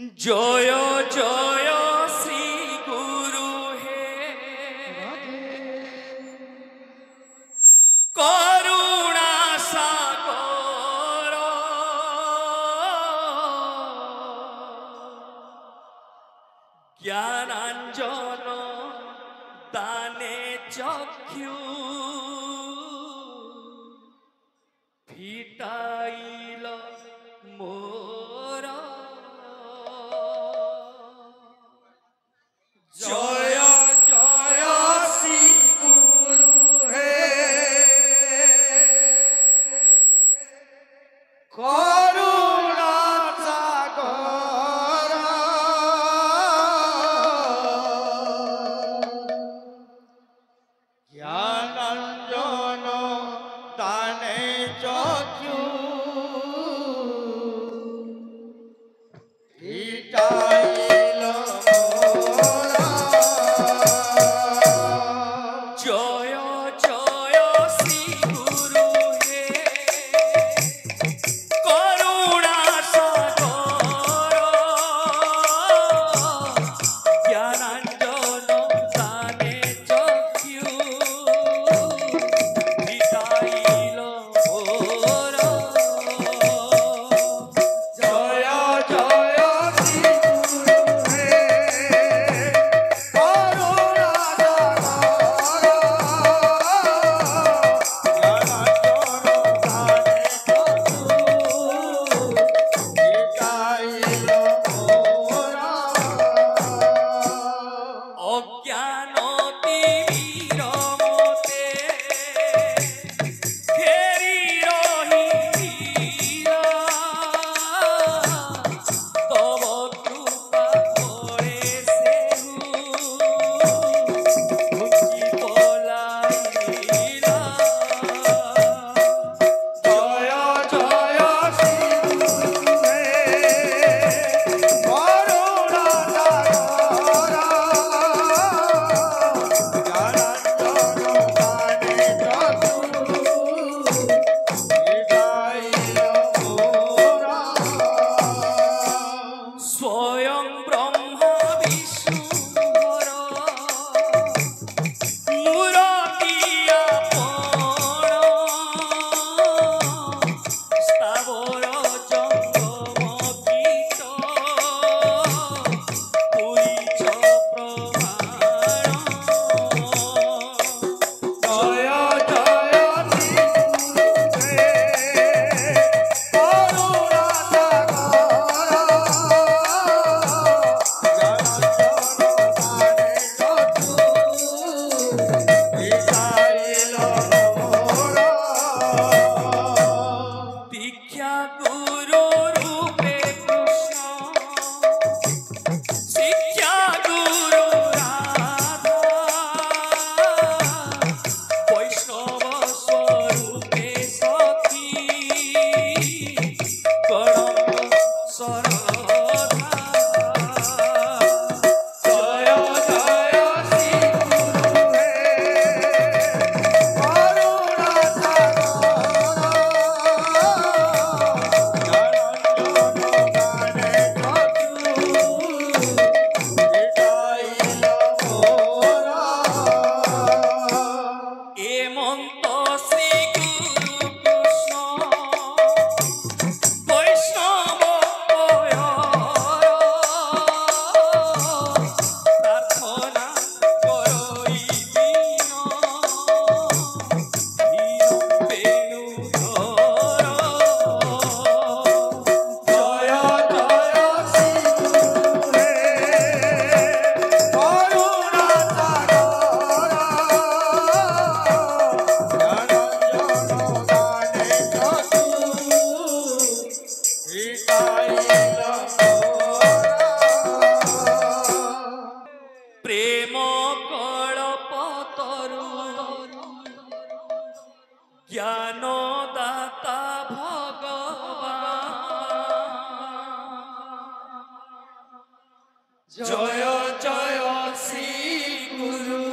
জয় জয় শ্রী গুরু হে করুণা সাগর জ্ঞানাঞ্জন দানে চক্ষু ফিটাইল মোর জয় জয় শ্রী গুরু হে করুণা সাগর জ্ঞানাঞ্জন দানে চক্ষু ফিটাইল জয় জয় শ্রী গুরু হে করুণা সাগর জ্ঞানাঞ্জন দানে চক্ষু ফিটাইল মোর জয় জয় শ্রী গুরু হে করুণা অজ্ঞান তীর মতে ঘেরি রহিল তব কৃপা করে সেহু মুক্তি পলাইলা জয় জয় শ্রী গুরু হে করুণা সাগর স্বয়ং ব্রহ্মা বিষ্ণুর মূরতিয়া পণ স্থাবর জঙ্গম কীট পুরিছ প্রমাণ জয় জয় শ্রী গুরু হে করুণা দীক্ষা গুরু রূপে কৃষ্ণ শিক্ষা গুরু রাধা বৈষ্ণব স্বরূপে সখী গণঙ্গ সরধা জয় জয় শ্রী গুরু হে করুণা এমন্ত শ্রী গুরু কৃষ্ণ বৈষ্ণব প্রার্থনা করই দীন বেণু ধর জয় জয় শ্রী গুরু হে করুণা সাগর প্রেম কল্পতরু জ্ঞান দাতা ভগবান জয় জয় শ্রী গুরু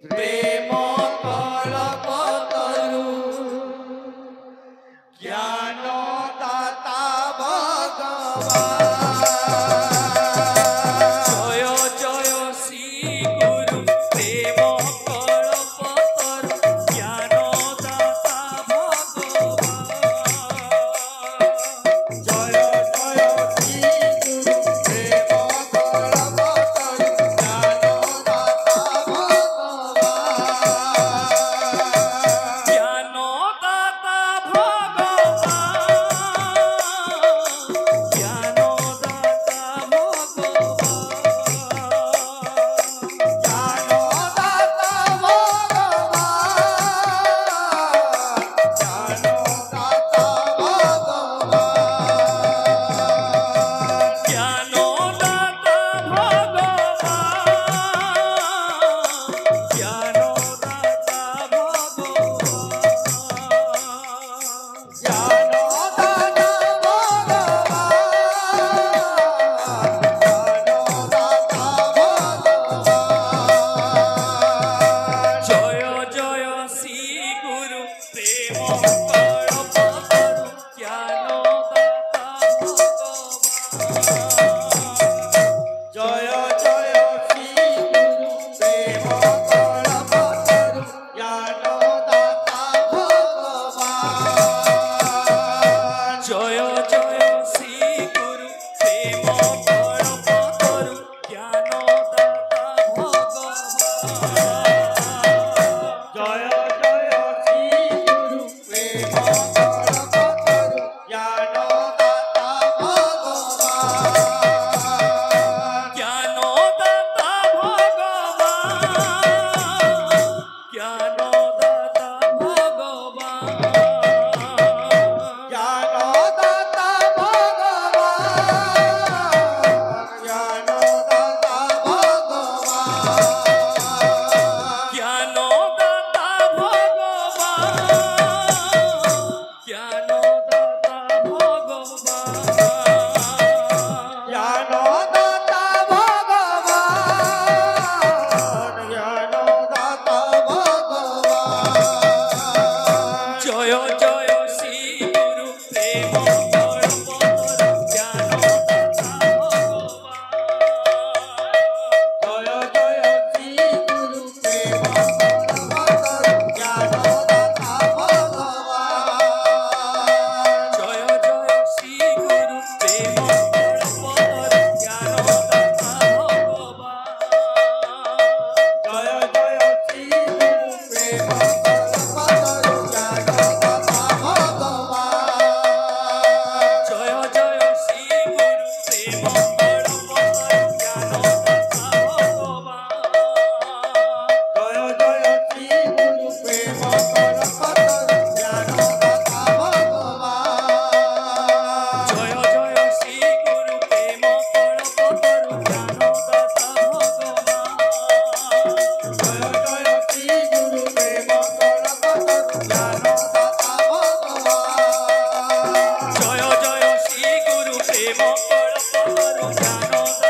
প্রেম কল্পতরু জ্ঞান দাতা ভগবান জয় জয় শ্রী গুরু প্রেম পরম জ্ঞান